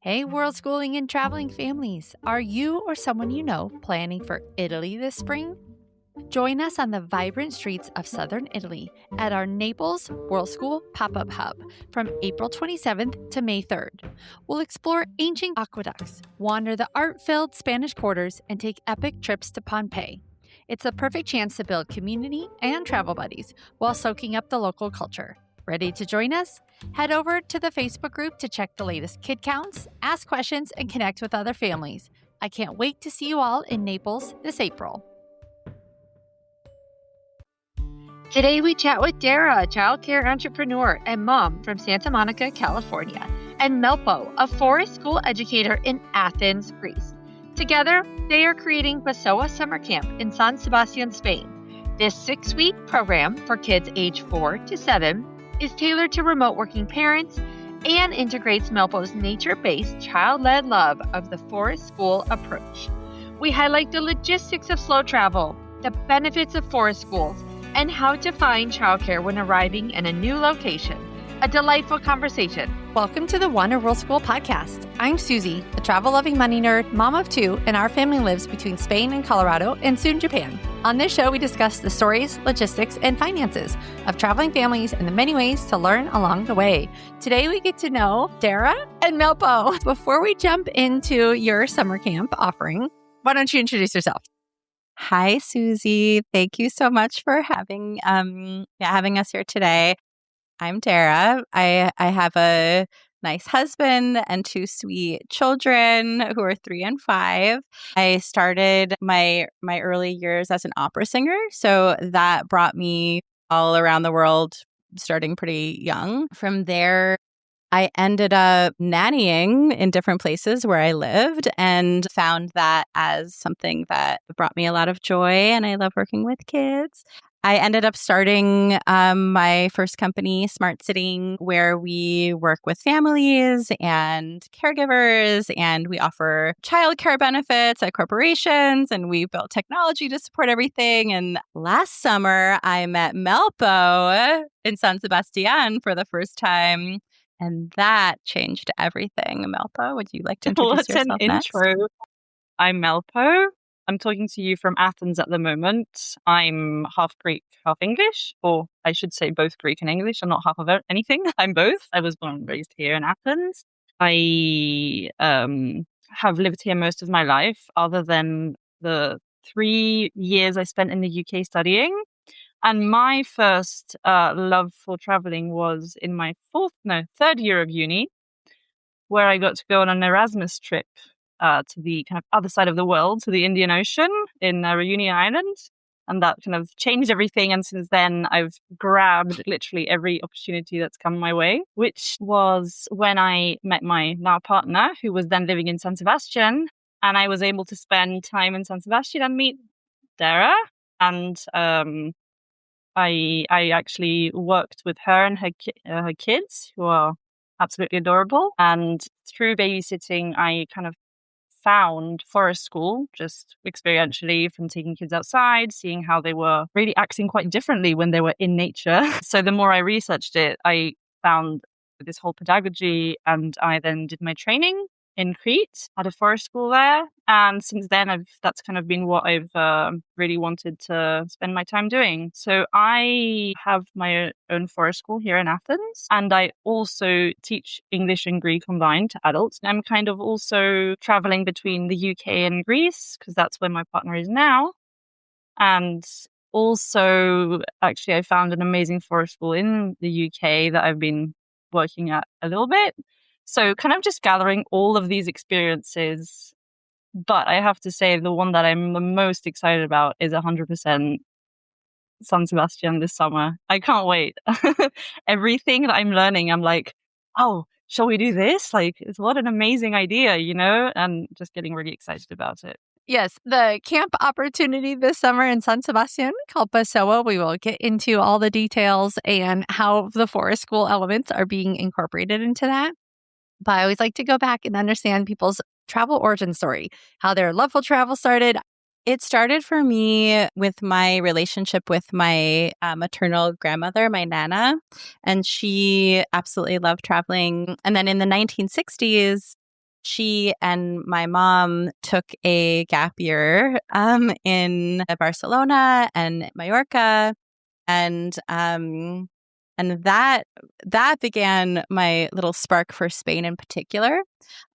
Hey, world schooling and traveling families. Are you or someone you know planning for Italy this spring? Join us on the vibrant streets of southern Italy at our Naples World School pop-up hub from April 27th to May 3rd. We'll explore ancient aqueducts, wander the art-filled Spanish quarters, and take epic trips to Pompeii. It's the perfect chance to build community and travel buddies while soaking up the local culture. Ready to join us? Head over to the Facebook group to check the latest kid counts, ask questions, and connect with other families. I can't wait to see you all in Naples this April. Today we chat with Dara, a childcare entrepreneur and mom from Santa Monica, California, and Melpo, a forest school educator in Athens, Greece. Together, they are creating Basoa Summer Camp in San Sebastian, Spain. This 6-week program for kids age 4 to 7 is tailored to remote working parents and integrates Melpo's nature-based, child-led love of the forest school approach. We highlight the logistics of slow travel, the benefits of forest schools, and how to find childcare when arriving in a new location. A delightful conversation. Welcome to the Wander World School podcast. I'm Susie, a travel-loving money nerd, mom of 2, and our family lives between Spain and Colorado and soon Japan. On this show, we discuss the stories, logistics, and finances of traveling families and the many ways to learn along the way. Today, we get to know Dara and Melpo. Before we jump into your summer camp offering, why don't you introduce yourself? Hi, Susie. Thank you so much for having us here today. I'm Dara. I have a nice husband and 2 sweet children who are 3 and 5. I started my early years as an opera singer, so that brought me all around the world starting pretty young. From there, I ended up nannying in different places where I lived and found that as something that brought me a lot of joy, and I love working with kids. I ended up starting my first company, Smart Sitting, where we work with families and caregivers, and we offer childcare benefits at corporations, and we built technology to support everything. And last summer, I met Melpo in San Sebastian for the first time. And that changed everything. Melpo, would you like to introduce yourself next? Intro. I'm Melpo. I'm talking to you from Athens at the moment. I'm half Greek, half English, or I should say both Greek and English. I'm not half of anything. I'm both. I was born and raised here in Athens. I have lived here most of my life, other than the 3 years I spent in the UK studying. And my first love for traveling was in my third year of uni, where I got to go on an Erasmus trip to the kind of other side of the world, to the Indian Ocean in Reunion Island. And that kind of changed everything. And since then, I've grabbed literally every opportunity that's come my way, which was when I met my now partner, who was then living in San Sebastian. And I was able to spend time in San Sebastian and meet Dara. And I actually worked with her and her kids, who are absolutely adorable. And through babysitting, I kind of found forest school just experientially from taking kids outside, seeing how they were really acting quite differently when they were in nature. So the more I researched it, I found this whole pedagogy, and I then did my training in Crete at a forest school there. And since then, that's kind of been what I've really wanted to spend my time doing. So I have my own forest school here in Athens, and I also teach English and Greek combined to adults. And I'm kind of also traveling between the UK and Greece, because that's where my partner is now. And also, actually, I found an amazing forest school in the UK that I've been working at a little bit. So kind of just gathering all of these experiences. But I have to say the one that I'm the most excited about is 100% San Sebastian this summer. I can't wait. Everything that I'm learning, I'm like, oh, shall we do this? Like, what an amazing idea, and just getting really excited about it. Yes, the camp opportunity this summer in San Sebastian called Basoa. We will get into all the details and how the forest school elements are being incorporated into that. But I always like to go back and understand people's travel origin story, how their love for travel started. It started for me with my relationship with my maternal grandmother, my Nana, and she absolutely loved traveling. And then in the 1960s, She and my mom took a gap year in Barcelona and Mallorca, and that began my little spark for Spain in particular.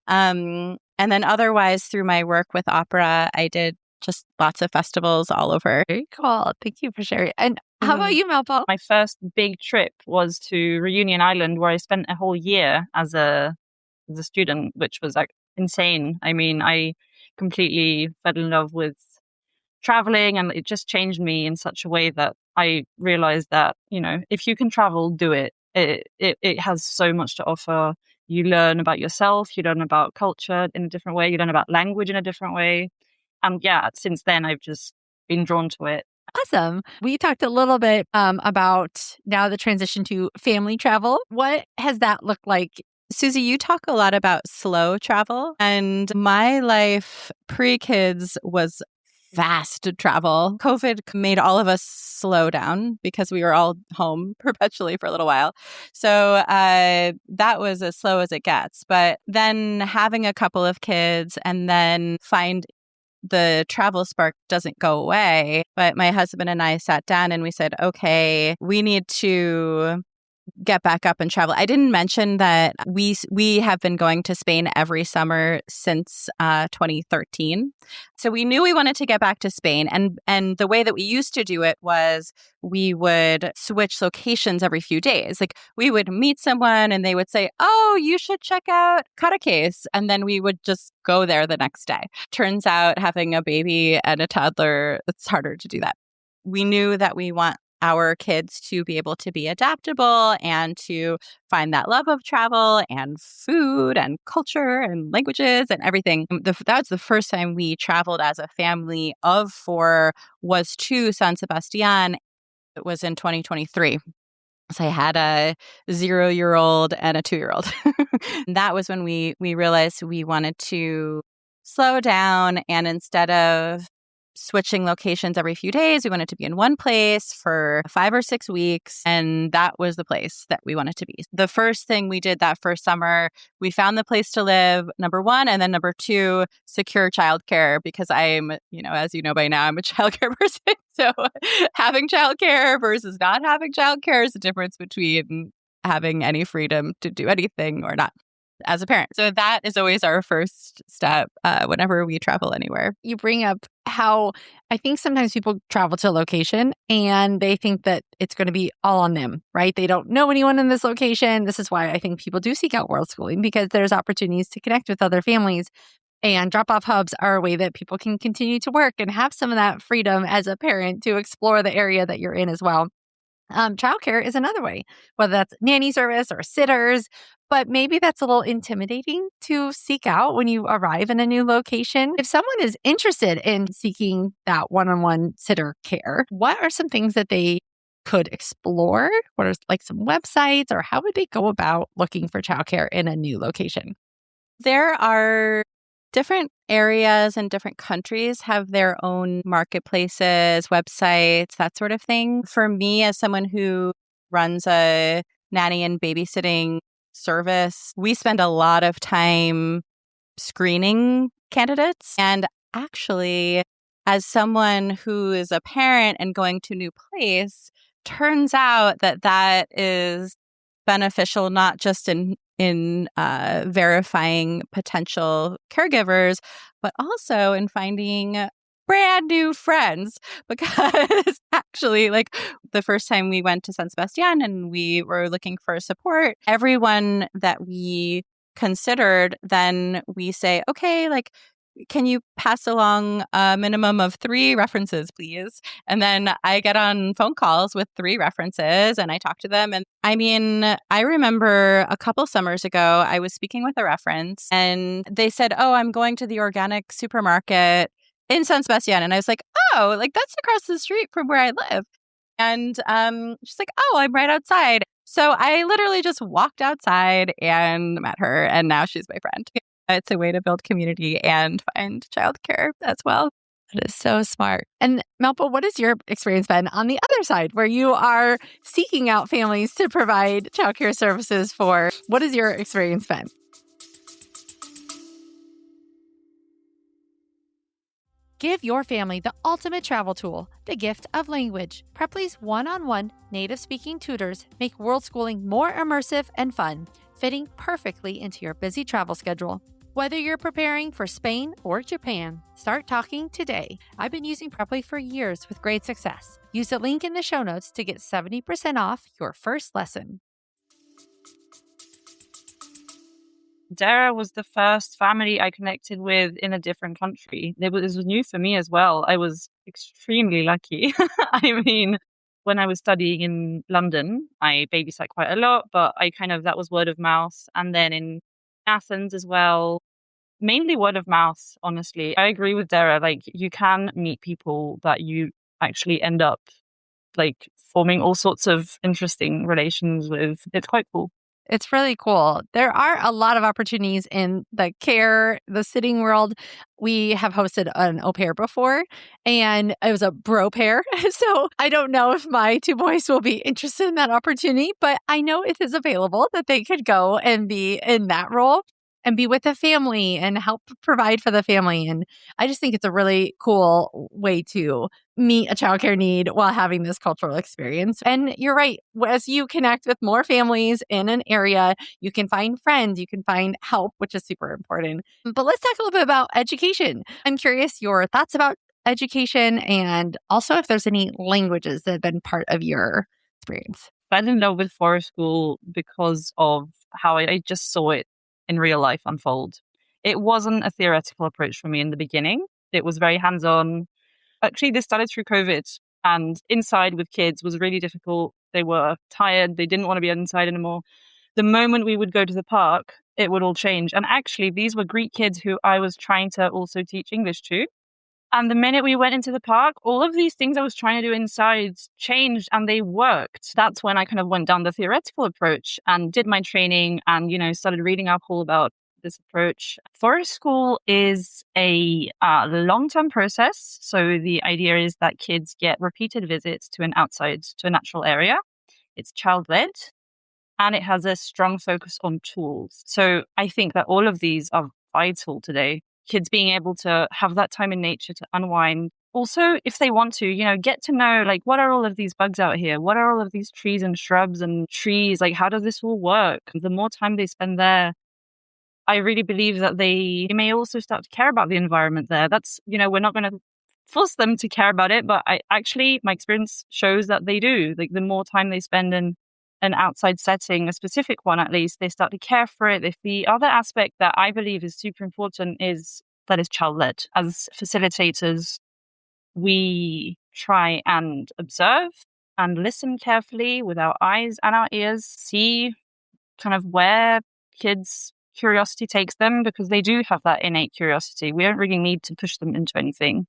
And then otherwise, through my work with opera, I did just lots of festivals all over. Very cool. Thank you for sharing. And how about you, Melpo? My first big trip was to Reunion Island, where I spent a whole year as a student, which was like insane. I mean, I completely fell in love with traveling, and it just changed me in such a way that I realized that, if you can travel, do it. It has so much to offer. You learn about yourself, you learn about culture in a different way, you learn about language in a different way. And yeah, since then, I've just been drawn to it. Awesome. We talked a little bit about now the transition to family travel. What has that looked like? Susie, you talk a lot about slow travel, and my life pre-kids was fast travel. COVID made all of us slow down because we were all home perpetually for a little while. So that was as slow as it gets. But then having a couple of kids and then find the travel spark doesn't go away. But my husband and I sat down and we said, okay, we need to get back up and travel. I didn't mention that we have been going to Spain every summer since 2013. So we knew we wanted to get back to Spain. And the way that we used to do it was we would switch locations every few days. Like we would meet someone and they would say, oh, you should check out Cadaqués. And then we would just go there the next day. Turns out having a baby and a toddler, it's harder to do that. We knew that we want our kids to be able to be adaptable and to find that love of travel and food and culture and languages and everything. That was the first time we traveled as a family of four, was to San Sebastian. It was in 2023. So I had a 0-year-old and a 2-year-old. That was when we realized we wanted to slow down, and instead of switching locations every few days, we wanted to be in one place for 5 or 6 weeks. And that was the place that we wanted to be. The first thing we did that first summer, we found the place to live, number one. And then number two, secure childcare, because I'm, as you know by now, I'm a childcare person. So having childcare versus not having childcare is the difference between having any freedom to do anything or not as a parent. So that is always our first step whenever we travel anywhere. You bring up how I think sometimes people travel to a location and they think that it's going to be all on them, right? They don't know anyone in this location. This is why I think people do seek out world schooling, because there's opportunities to connect with other families. And drop-off hubs are a way that people can continue to work and have some of that freedom as a parent to explore the area that you're in as well. Childcare is another way, whether that's nanny service or sitters, but maybe that's a little intimidating to seek out when you arrive in a new location. If someone is interested in seeking that one-on-one sitter care, what are some things that they could explore? What are like some websites, or how would they go about looking for childcare in a new location? There are different areas and different countries have their own marketplaces, websites, that sort of thing. For me, as someone who runs a nanny and babysitting service, we spend a lot of time screening candidates. And actually, as someone who is a parent and going to a new place, turns out that is beneficial not just in verifying potential caregivers, but also in finding brand new friends. Because actually, like the first time we went to San Sebastian and we were looking for support, everyone that we considered, then we say, okay, like, can you pass along a minimum of 3 references, please? And then I get on phone calls with 3 references and I talk to them. And I mean, I remember a couple summers ago, I was speaking with a reference and they said, oh, I'm going to the organic supermarket in San Sebastian. And I was like, oh, like that's across the street from where I live. And she's like, oh, I'm right outside. So I literally just walked outside and met her. And now she's my friend. It's a way to build community and find childcare as well. That is so smart. And Melpo, what has your experience been on the other side where you are seeking out families to provide childcare services for? What has your experience been? Give your family the ultimate travel tool, the gift of language. Preply's one-on-one native-speaking tutors make world schooling more immersive and fun, fitting perfectly into your busy travel schedule. Whether you're preparing for Spain or Japan, start talking today. I've been using Preply for years with great success. Use the link in the show notes to get 70% off your first lesson. Dara was the first family I connected with in a different country. It was new for me as well. I was extremely lucky. I mean, when I was studying in London, I babysat quite a lot, but that was word of mouth. And then in Athens as well, mainly word of mouth, honestly. I agree with Dara. Like, you can meet people that you actually end up like forming all sorts of interesting relations with. It's quite cool. It's really cool. There are a lot of opportunities in the sitting world. We have hosted an au pair before, and it was a bro pair. So I don't know if my two boys will be interested in that opportunity, but I know it is available that they could go and be in that role and be with the family and help provide for the family. And I just think it's a really cool way to meet a childcare need while having this cultural experience. And you're right. As you connect with more families in an area, you can find friends, you can find help, which is super important. But let's talk a little bit about education. I'm curious your thoughts about education and also if there's any languages that have been part of your experience. I fell in love with forest school because of how I just saw it in real life unfold. It wasn't a theoretical approach for me in the beginning. It was very hands-on. Actually, this started through COVID, and inside with kids was really difficult. They were tired. They didn't want to be inside anymore. The moment we would go to the park, it would all change. And actually, these were Greek kids who I was trying to also teach English to. And the minute we went into the park, all of these things I was trying to do inside changed and they worked. That's when I kind of went down the theoretical approach and did my training and, started reading up all about this approach. Forest school is a long-term process. So the idea is that kids get repeated visits to a natural area. It's child-led and it has a strong focus on tools. So I think that all of these are vital today. Kids being able to have that time in nature to unwind. Also, if they want to, get to know, like, what are all of these bugs out here? What are all of these trees and shrubs and trees? Like, how does this all work? The more time they spend there, I really believe that they may also start to care about the environment there. That's, we're not going to force them to care about it, but my experience shows that they do. Like, the more time they spend in an outside setting, a specific one at least, they start to care for it. If the other aspect that I believe is super important is child-led. As facilitators, we try and observe and listen carefully with our eyes and our ears, see kind of where kids' curiosity takes them, because they do have that innate curiosity. We don't really need to push them into anything.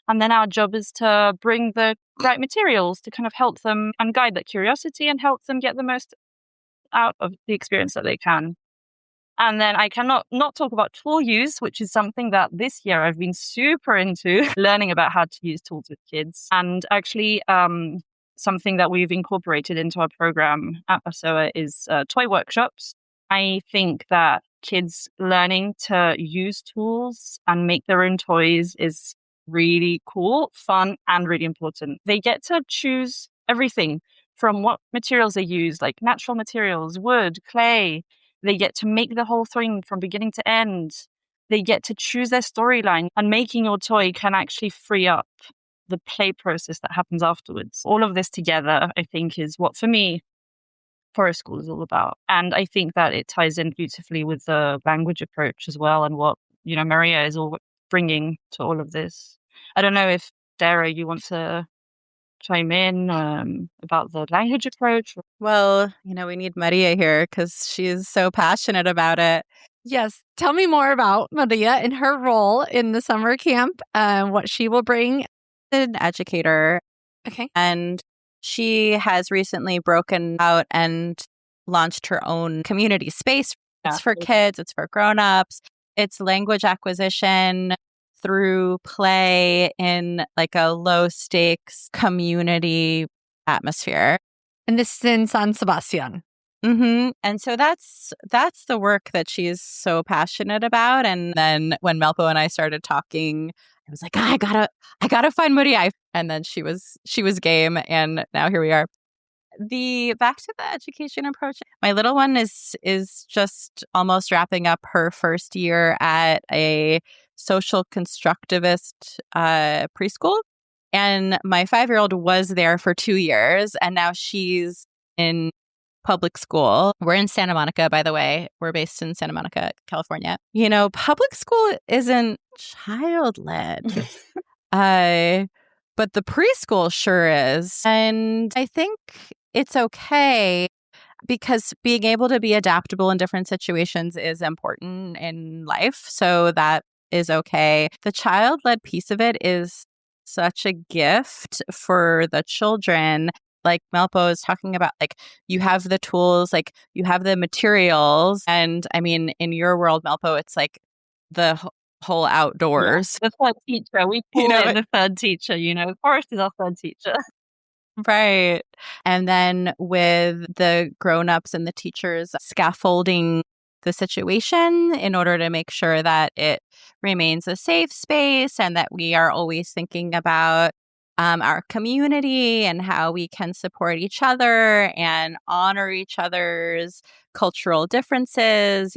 And then our job is to bring the right materials to kind of help them and guide that curiosity and help them get the most out of the experience that they can. And then I cannot not talk about tool use, which is something that this year I've been super into learning about how to use tools with kids. And actually, something that we've incorporated into our program at Basoa is toy workshops. I think that kids learning to use tools and make their own toys is really cool, fun, and really important. They get to choose everything from what materials they use, like natural materials, wood, clay. They get to make the whole thing from beginning to end. They get to choose their storyline, and making your toy can actually free up the play process that happens afterwards. All of this together, I think, is what, for me, forest school is all about. And I think that it ties in beautifully with the language approach as well, and what, Maria is all bringing to all of this. I don't know if, Dara, you want to chime in about the language approach? Well, we need Maria here because she's so passionate about it. Yes. Tell me more about Maria and her role in the summer camp and what she will bring. An educator. Okay. And she has recently broken out and launched her own community space. It's for kids, it's for grown-ups. It's language acquisition through play in like a low stakes community atmosphere. And this is in San Sebastian. And so that's the work that she's so passionate about. And then when Melpo and I started talking, I was like, I gotta find Muriai. And then she was game, and now here we are. Back to the education approach. My little one is just almost wrapping up her first year at a social constructivist preschool. And my 5-year-old was there for 2 years, and now she's in public school. We're in Santa Monica, by the way. We're based in Santa Monica, California. You know, public school isn't child-led, but the preschool sure is. And I think it's okay because being able to be adaptable in different situations is important in life. So that is okay. The child-led piece of it is such a gift for the children. Like Melpo is talking about, like, you have the tools, like you have the materials. And I mean, in your world, Melpo, it's like the whole outdoors. Yeah, the third teacher. We call it the third teacher, Forest is our third teacher. Right. And then with the grown-ups and the teachers scaffolding the situation in order to make sure that it remains a safe space and that we are always thinking about our community and how we can support each other and honor each other's cultural differences.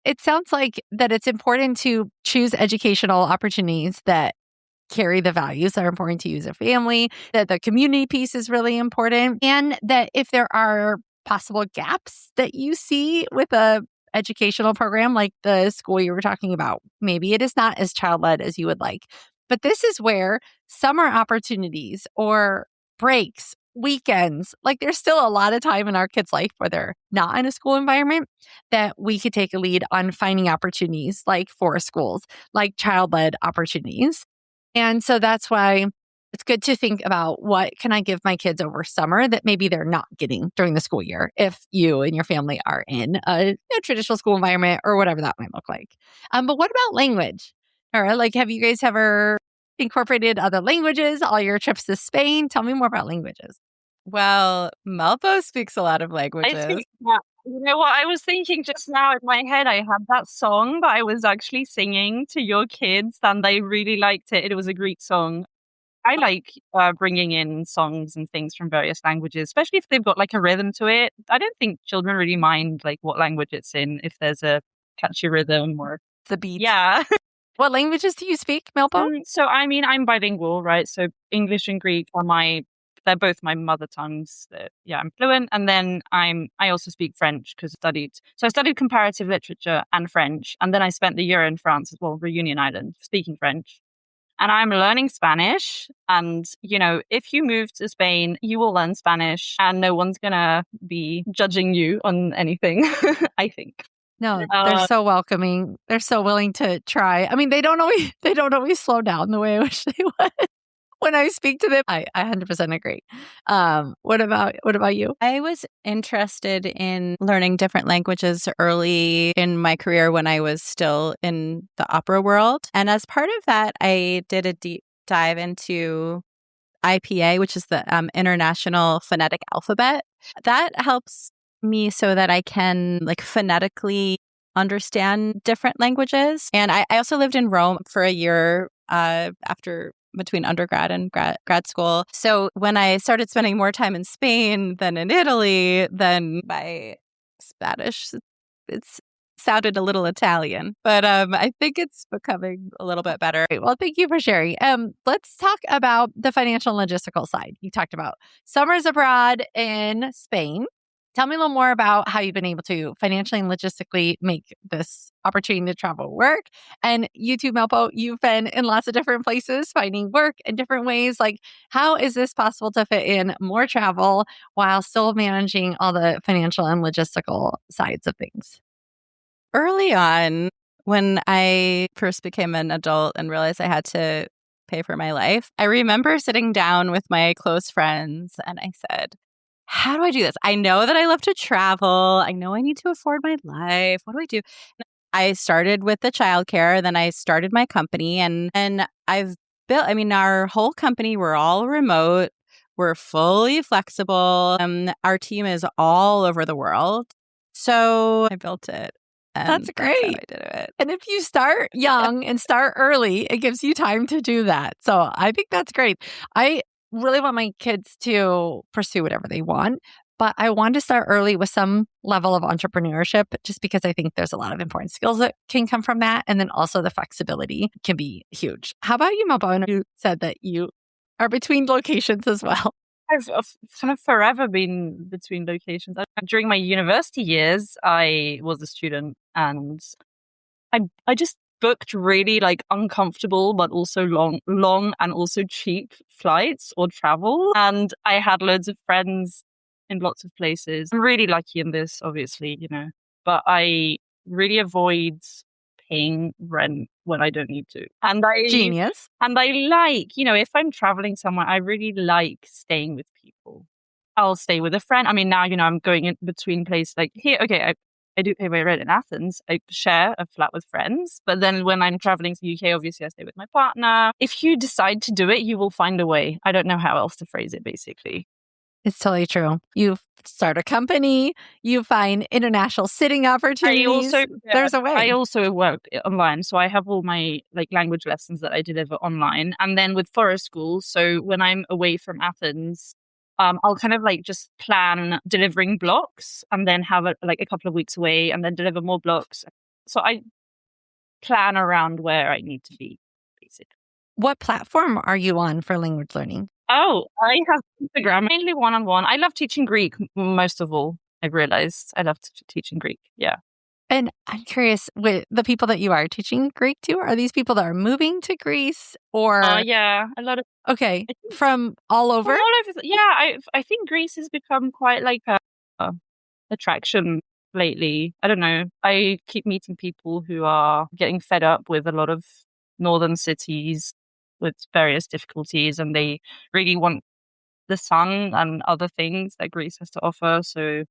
It sounds like that it's important to choose educational opportunities that carry the values that are important to you as a family, that the community piece is really important, and that if there are possible gaps that you see with a educational program like the school you were talking about, maybe it is not as child-led as you would like. But this is where summer opportunities or breaks, weekends, like there's still a lot of time in our kids' life where they're not in a school environment that we could take a lead on finding opportunities like forest schools, like child-led opportunities. And so that's why it's good to think about what can I give my kids over summer that maybe they're not getting during the school year if you and your family are in a traditional school environment or whatever that might look like. But what about language? Dara, like, have you guys ever incorporated other languages, all your trips to Spain? Tell me more about languages. Well, Melpo speaks a lot of languages. I speak that. You know what? I was thinking just now in my head, I had that song that I was actually singing to your kids, and they really liked it. It was a Greek song. I like bringing in songs and things from various languages, especially if they've got like a rhythm to it. I don't think children really mind like what language it's in if there's a catchy rhythm or the beat. Yeah. What languages do you speak, Melpo? So I mean, I'm bilingual, right? So English and Greek are they're both my mother tongues. I'm fluent. And then I also speak French because I studied comparative literature and French. And then I spent the year in France as well, Reunion Island, speaking French. And I'm learning Spanish. And, if you move to Spain, you will learn Spanish and no one's going to be judging you on anything, I think. No, they're so welcoming. They're so willing to try. I mean, they don't always slow down the way I wish they would. When I speak to them, I 100% agree. What about you? I was interested in learning different languages early in my career when I was still in the opera world. And as part of that, I did a deep dive into IPA, which is the International Phonetic Alphabet. That helps me so that I can phonetically understand different languages. And I also lived in Rome for a year between undergrad and grad school. So when I started spending more time in Spain than in Italy, then my Spanish, it's sounded a little Italian, but I think it's becoming a little bit better. Well, thank you for sharing. Let's talk about the financial and logistical side. You talked about summers abroad in Spain. Tell me a little more about how you've been able to financially and logistically make this opportunity to travel work. And you too, Melpo, you've been in lots of different places finding work in different ways. Like, how is this possible to fit in more travel while still managing all the financial and logistical sides of things? Early on, when I first became an adult and realized I had to pay for my life, I remember sitting down with my close friends and I said, how do I do this? I know that I love to travel. I know I need to afford my life. What do I do? And I started with the childcare. Then I started my company and I've built, our whole company, we're all remote. We're fully flexible. Our team is all over the world. So I built it. And that's great. That's how I did it. And if you start young and start early, it gives you time to do that. So I think that's great. I really want my kids to pursue whatever they want, but I want to start early with some level of entrepreneurship just because I think there's a lot of important skills that can come from that. And then also the flexibility can be huge. How about you, Melpo? And you said that you are between locations as well. I've kind of forever been between locations. During my university years, I was a student and I just booked really like uncomfortable but also long and also cheap flights or travel. And I had loads of friends in lots of places. I'm really lucky in this, obviously, but I really avoid paying rent when I don't need to. Genius. And I like, if I'm traveling somewhere, I really like staying with people. I'll stay with a friend. I mean, now, I'm going in between places like here. Okay, I do pay my rent in Athens. I share a flat with friends. But then when I'm traveling to the UK, obviously I stay with my partner. If you decide to do it, you will find a way. I don't know how else to phrase it, basically. It's totally true. You start a company, you find international sitting opportunities. There's a way. I also work online. So I have all my language lessons that I deliver online. And then with forest school, so when I'm away from Athens, I'll kind of just plan delivering blocks and then have a couple of weeks away and then deliver more blocks. So I plan around where I need to be, basically. What platform are you on for language learning? Oh, I have Instagram, mainly one-on-one. I love teaching Greek most of all. I've realized I love teaching Greek. Yeah. And I'm curious, with the people that you are teaching Greek to, are these people that are moving to Greece or? Yeah, a lot of. Okay, from all over? From all over. Yeah, I think Greece has become quite like a attraction lately. I don't know. I keep meeting people who are getting fed up with a lot of northern cities with various difficulties, and they really want the sun and other things that Greece has to offer. So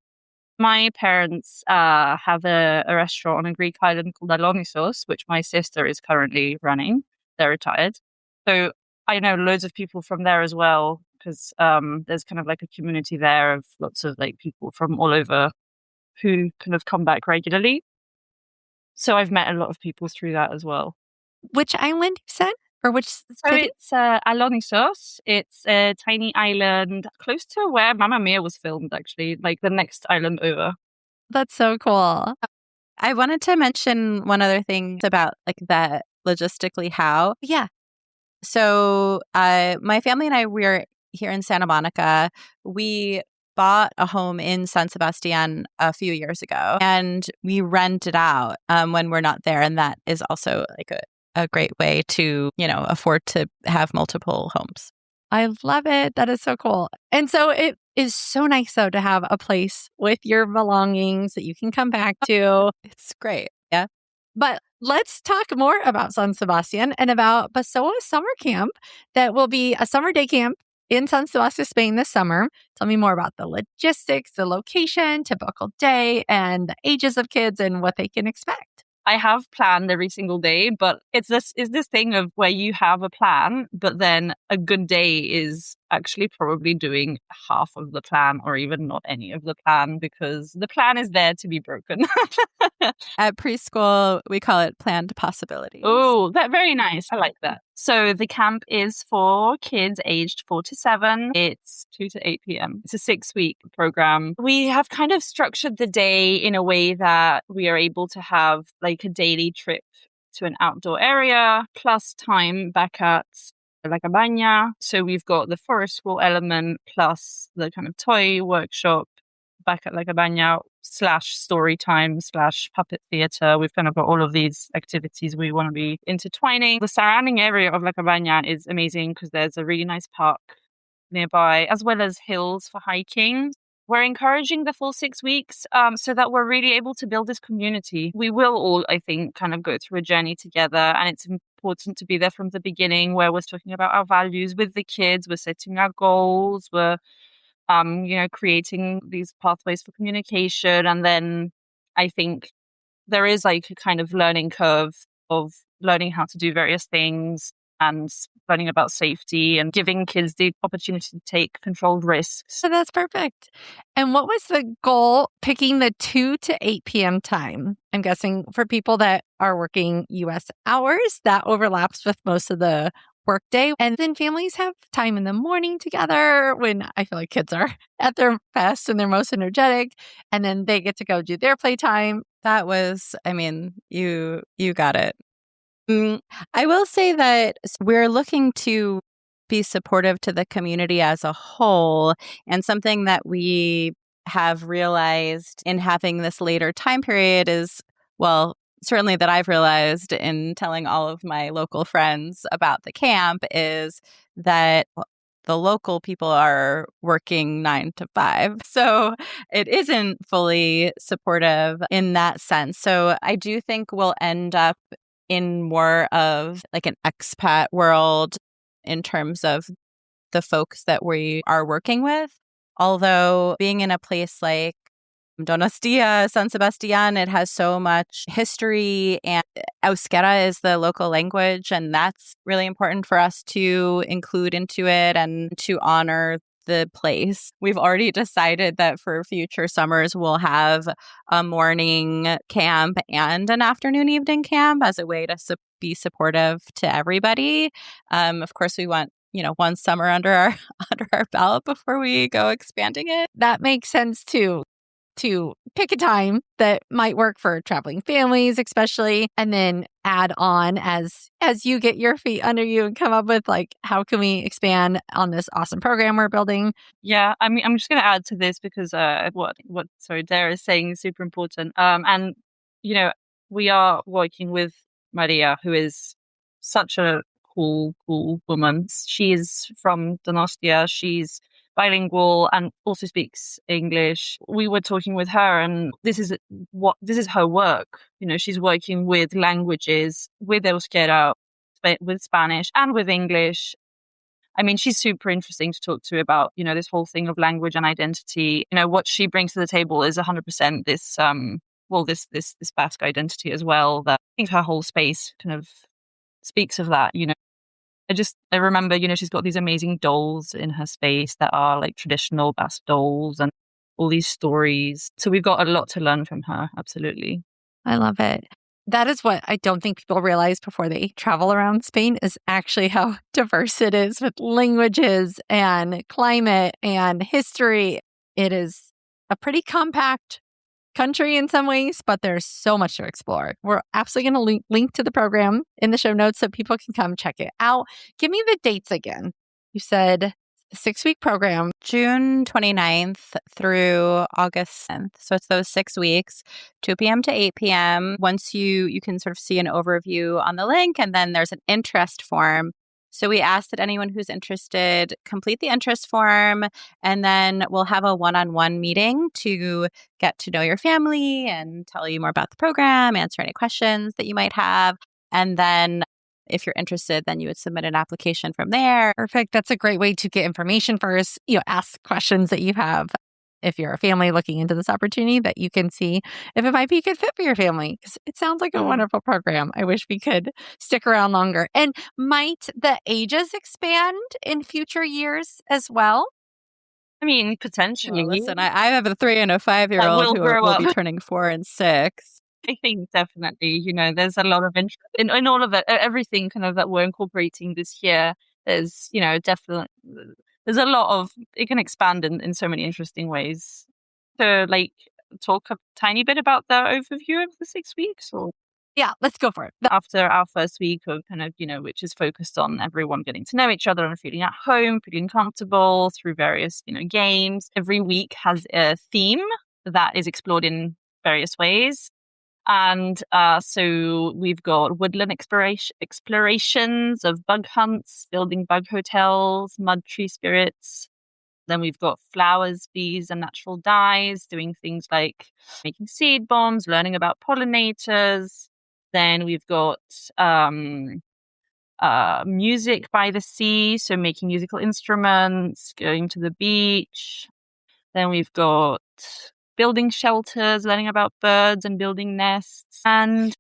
my parents have a restaurant on a Greek island called Alonisos, which my sister is currently running. They're retired. So I know loads of people from there as well, because there's kind of a community there of lots of people from all over who kind of come back regularly. So I've met a lot of people through that as well. Which island you said? Or which city? So it's Alonisos. It's a tiny island close to where Mamma Mia was filmed, actually, the next island over. That's so cool. I wanted to mention one other thing about that logistically how. Yeah. So my family and I, we're here in Santa Monica. We bought a home in San Sebastian a few years ago and we rent it out when we're not there. And that is also a great way to, afford to have multiple homes. I love it. That is so cool. And so it is so nice, though, to have a place with your belongings that you can come back to. It's great. Yeah. But let's talk more about San Sebastian and about Basoa Summer Camp that will be a summer day camp in San Sebastian, Spain this summer. Tell me more about the logistics, the location, typical day, and the ages of kids and what they can expect. I have planned every single day, but it's this thing of where you have a plan, but then a good day is actually probably doing half of the plan or even not any of the plan because the plan is there to be broken. At preschool, we call it planned possibilities. Oh, that's very nice. I like that. So the camp is for kids aged 4 to 7. It's 2 to 8 p.m. It's a 6-week program. We have kind of structured the day in a way that we are able to have a daily trip to an outdoor area plus time back at La Cabaña. So we've got the forest school element plus the kind of toy workshop back at La Cabaña / story time / puppet theater. We've kind of got all of these activities we want to be intertwining. The surrounding area of La Cabaña is amazing because there's a really nice park nearby, as well as hills for hiking. We're encouraging the full 6 weeks so that we're really able to build this community. We will all, I think, kind of go through a journey together. And it's important to be there from the beginning where we're talking about our values with the kids. We're setting our goals. We're, creating these pathways for communication. And then I think there is a kind of learning curve of learning how to do various things. and learning about safety and giving kids the opportunity to take controlled risks. So that's perfect. And what was the goal picking the 2 to 8 p.m. time? I'm guessing for people that are working US hours, that overlaps with most of the workday. And then families have time in the morning together when I feel like kids are at their best and they're most energetic. And then they get to go do their playtime. That was, I mean, you got it. I will say that we're looking to be supportive to the community as a whole. And something that we have realized in having this later time period is, well, certainly that I've realized in telling all of my local friends about the camp is that the local people are working 9 to 5. So it isn't fully supportive in that sense. So I do think we'll end up in more of like an expat world in terms of the folks that we are working with. Although being in a place like Donostia, San Sebastian, it has so much history, and Euskera is the local language, and that's really important for us to include into it and to honor the place. We've already decided that for future summers, we'll have a morning camp and an afternoon evening camp as a way to be supportive to everybody. Of course, we want one summer under our belt before we go expanding it. That makes sense too. To pick a time that might work for traveling families, especially, and then add on as you get your feet under you and come up with like, how can we expand on this awesome program we're building? Yeah, I mean, I'm just going to add to this because what Dara is saying is super important. And we are working with Maria, who is such a cool woman. She is from Donostia. She's bilingual and also speaks English. We were talking with her, and this is her work. She's working with languages, with Euskera, with Spanish, and with English. I mean, she's super interesting to talk to about, this whole thing of language and identity. What she brings to the table is 100% this this Basque identity as well. That I think her whole space kind of speaks of that. I remember, she's got these amazing dolls in her space that are like traditional Basque dolls and all these stories. So we've got a lot to learn from her. Absolutely. I love it. That is what I don't think people realize before they travel around Spain is actually how diverse it is with languages and climate and history. It is a pretty compact country in some ways, but there's so much to explore. We're absolutely going to link to the program in the show notes so people can come check it out. Give me the dates again. You said 6-week program. June 29th through August 10th. So it's those 6 weeks, 2 p.m. to 8 p.m. Once you can sort of see an overview on the link, and then there's an interest form. So we ask that anyone who's interested complete the interest form, and then we'll have a one-on-one meeting to get to know your family and tell you more about the program, answer any questions that you might have. And then if you're interested, then you would submit an application from there. Perfect. That's a great way to get information first. Ask questions that you have. If you're a family looking into this opportunity, that you can see if it might be a good fit for your family. Because it sounds like a wonderful program. I wish we could stick around longer. And might the ages expand in future years as well? I mean, potentially. Well, listen, I have a 3 and a 5-year-old who will be turning 4 and 6. I think definitely, there's a lot of interest in all of it, everything kind of that we're incorporating this year. There's, definitely, there's a lot of, it can expand in so many interesting ways. So talk a tiny bit about the overview of the 6 weeks, or? Yeah, let's go for it. After our first week of kind of, which is focused on everyone getting to know each other and feeling at home, feeling comfortable through various, games. Every week has a theme that is explored in various ways. And so we've got woodland explorations of bug hunts, building bug hotels, mud tree spirits. Then we've got flowers, bees, and natural dyes, doing things like making seed bombs, learning about pollinators. Then we've got music by the sea, so making musical instruments, going to the beach. Then we've got building shelters, learning about birds and building nests. And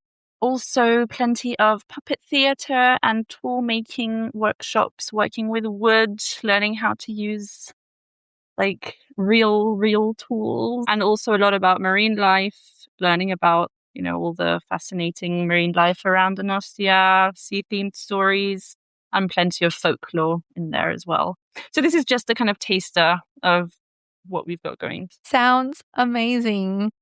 also plenty of puppet theatre and tool making workshops, working with wood, learning how to use like real tools, and also a lot about marine life, learning about, all the fascinating marine life around Donostia, sea-themed stories, and plenty of folklore in there as well. So this is just a kind of taster of what we've got going. Sounds amazing.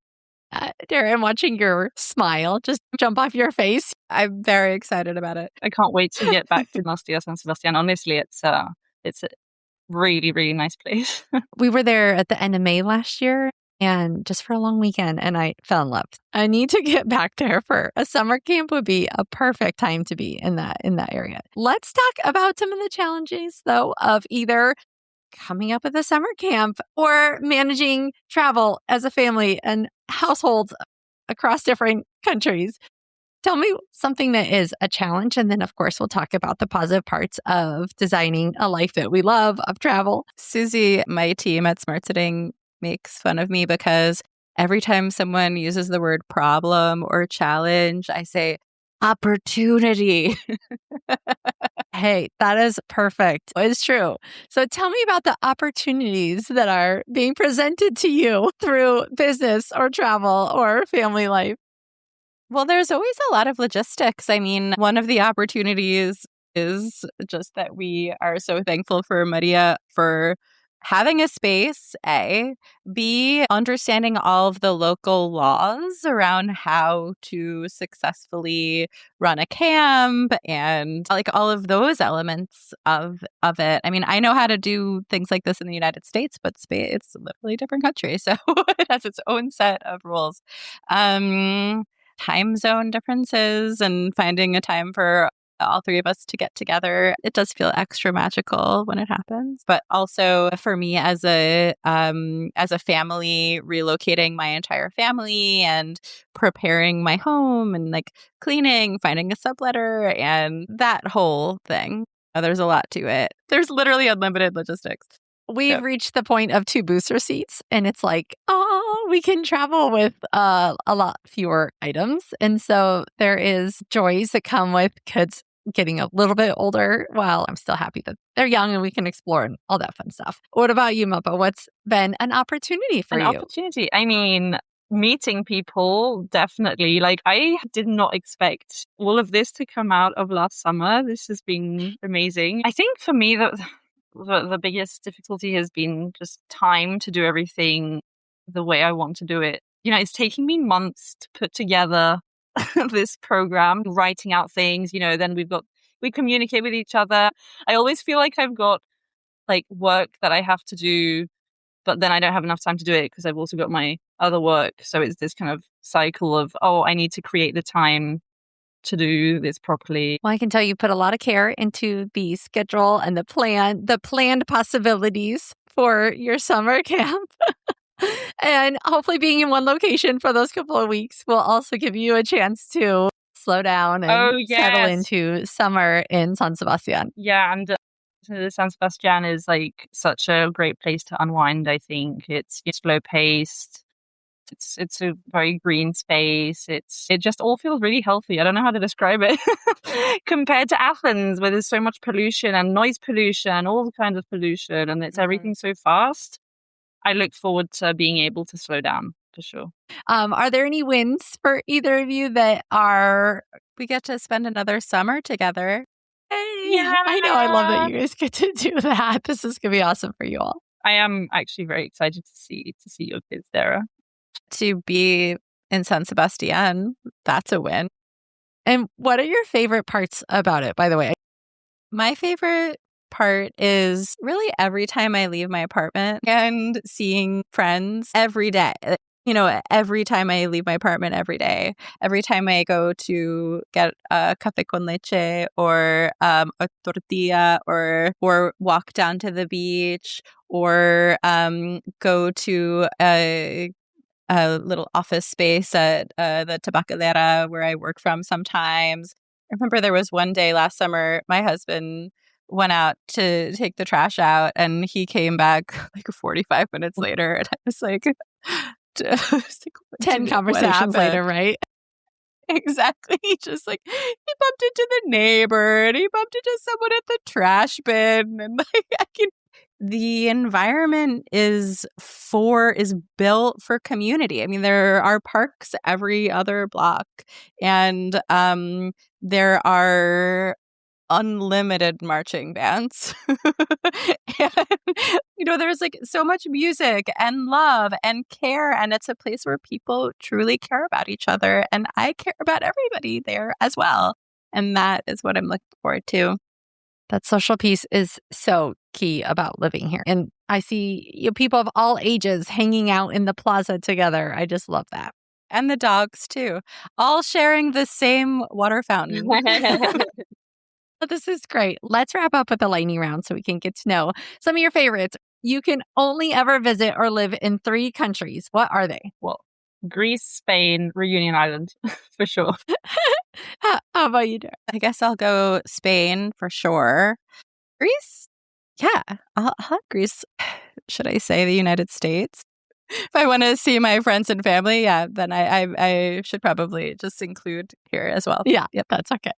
Dara, I'm watching your smile just jump off your face. I'm very excited about it. I can't wait to get back to Donostia, San Sebastian. Honestly, it's a really, really nice place. We were there at the end of May last year, and just for a long weekend, and I fell in love. I need to get back there for a summer camp. Would be a perfect time to be in that area. Let's talk about some of the challenges, though, of either coming up with a summer camp or managing travel as a family and households across different countries. Tell me something that is a challenge. And then, of course, we'll talk about the positive parts of designing a life that we love, of travel. Susie, my team at Smart Sitting, makes fun of me because every time someone uses the word problem or challenge, I say opportunity. Hey, that is perfect. It's true. So tell me about the opportunities that are being presented to you through business or travel or family life. Well, there's always a lot of logistics. I mean, one of the opportunities is just that we are so thankful for Maria for having a space, A, B, understanding all of the local laws around how to successfully run a camp and like all of those elements of it. I mean, I know how to do things like this in the United States, but Spain, it's a literally different country. So it has its own set of rules. Time zone differences and finding a time for all three of us to get together. It does feel extra magical when it happens. But also for me as a family, relocating my entire family and preparing my home and like cleaning, finding a subletter and that whole thing. There's a lot to it. There's literally unlimited logistics. We've reached the point of 2 booster seats, and it's like, oh, we can travel with a lot fewer items. And so there is joys that come with kids getting a little bit older, while I'm still happy that they're young and we can explore and all that fun stuff. What about you, Melpo? What's been an opportunity for you? An opportunity. I mean, meeting people, definitely. Like, I did not expect all of this to come out of last summer. This has been amazing. I think for me, the biggest difficulty has been just time to do everything the way I want to do it. It's taking me months to put together this program, writing out things, then we communicate with each other. I always feel like I've got like work that I have to do, but then I don't have enough time to do it because I've also got my other work. So it's this kind of cycle of, I need to create the time to do this properly. Well, I can tell you put a lot of care into the schedule and the planned possibilities for your summer camp. And hopefully being in one location for those couple of weeks will also give you a chance to slow down and settle into summer in San Sebastian. Yeah, and San Sebastian is like such a great place to unwind, I think. It's slow paced. It's a very green space. It just all feels really healthy. I don't know how to describe it compared to Athens, where there's so much pollution and noise pollution, all kinds of pollution, and it's everything so fast. I look forward to being able to slow down for sure. Are there any wins for either of you that we get to spend another summer together? Hey, yeah. I know. I love that you guys get to do that. This is going to be awesome for you all. I am actually very excited to see your kids, Dara. To be in San Sebastian, that's a win. And what are your favorite parts about it, by the way? My favorite part is really every time I leave my apartment and seeing friends every day. Every time I leave my apartment every day, every time I go to get a café con leche or a tortilla or walk down to the beach or go to a little office space at the tabacalera where I work from sometimes. I remember there was one day last summer, my husband went out to take the trash out and he came back like 45 minutes later and I was like 10 conversations later, right? Exactly. Just like he bumped into the neighbor and he bumped into someone at the trash bin. And the environment is built for community. I mean, there are parks every other block, and there are unlimited marching bands. And, there's like so much music and love and care, and it's a place where people truly care about each other, and I care about everybody there as well. And that is what I'm looking forward to. That social piece is so key about living here. And I see people of all ages hanging out in the plaza together. I just love that. And the dogs too, all sharing the same water fountain. This is great. Let's wrap up with a lightning round so we can get to know some of your favorites. You can only ever visit or live in 3 countries. What are they? Well, Greece, Spain, Reunion Island, for sure. How about you, Dara? I guess I'll go Spain for sure. Greece? Yeah, I'll have Greece. Should I say the United States? If I want to see my friends and family, yeah, then I should probably just include here as well. Yeah, yep, that's okay.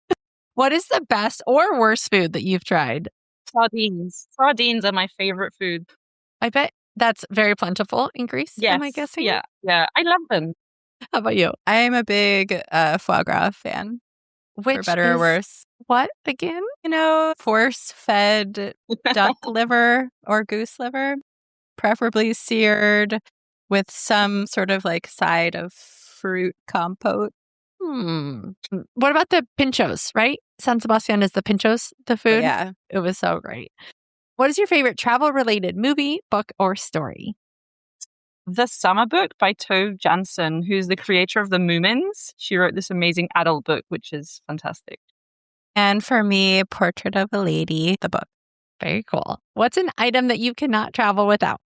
What is the best or worst food that you've tried? Sardines. Sardines are my favorite food. I bet that's very plentiful in Greece, Yes. am I guessing? Yeah. I love them. How about you? I'm a big foie gras fan, Which for better or worse. What again? Force-fed duck liver or goose liver, preferably seared with some sort of like side of fruit compote. What about the pinchos, right? San Sebastian is the pinchos, the food. Yeah. It was so great. What is your favorite travel-related movie, book, or story? The Summer Book by Tove Jansson, who's the creator of the Moomins. She wrote this amazing adult book, which is fantastic. And for me, Portrait of a Lady, the book. Very cool. What's an item that you cannot travel without?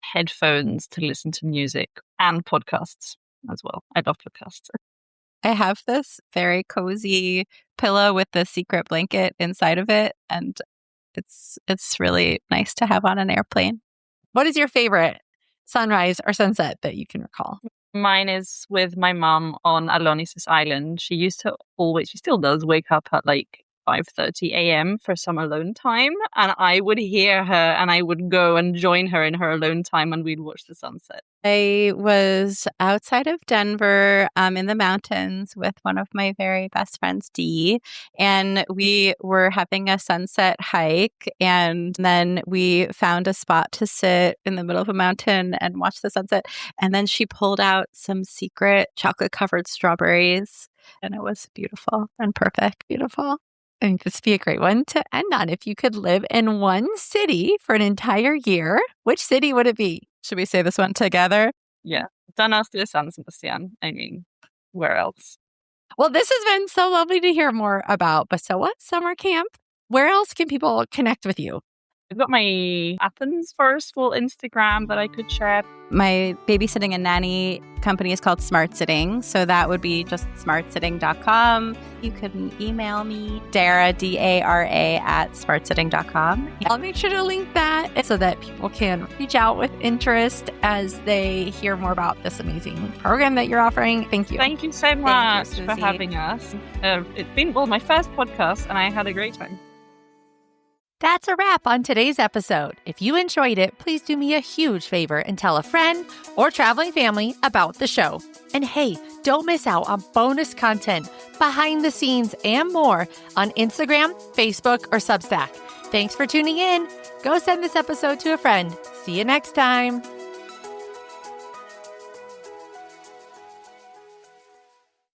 Headphones to listen to music and podcasts as well. I love podcasts. I have this very cozy pillow with the secret blanket inside of it, and it's really nice to have on an airplane. What is your favorite sunrise or sunset that you can recall? Mine is with my mum on Alonis's Island. She still does wake up at like 5:30 a.m. for some alone time. And I would hear her and I would go and join her in her alone time and we'd watch the sunset. I was outside of Denver in the mountains with one of my very best friends, Dee, and we were having a sunset hike, and then we found a spot to sit in the middle of a mountain and watch the sunset, and then she pulled out some secret chocolate-covered strawberries, and it was beautiful and perfect. Beautiful. I think this would be a great one to end on. If you could live in one city for an entire year, which city would it be? Should we say this one together? Yeah. Donostia, San Sebastian. I mean, where else? Well, this has been so lovely to hear more about Basoa Summer Camp. Where else can people connect with you? I've got my Athens Forest School Instagram that I could share. My babysitting and nanny company is called Smart Sitting. So that would be just smartsitting.com. You can email me, Dara, Dara, @smartsitting.com. I'll make sure to link that so that people can reach out with interest as they hear more about this amazing program that you're offering. Thank you. Thank you so much for having us. It's been, my first podcast and I had a great time. That's a wrap on today's episode. If you enjoyed it, please do me a huge favor and tell a friend or traveling family about the show. And hey, don't miss out on bonus content, behind the scenes, and more on Instagram, Facebook, or Substack. Thanks for tuning in. Go send this episode to a friend. See you next time.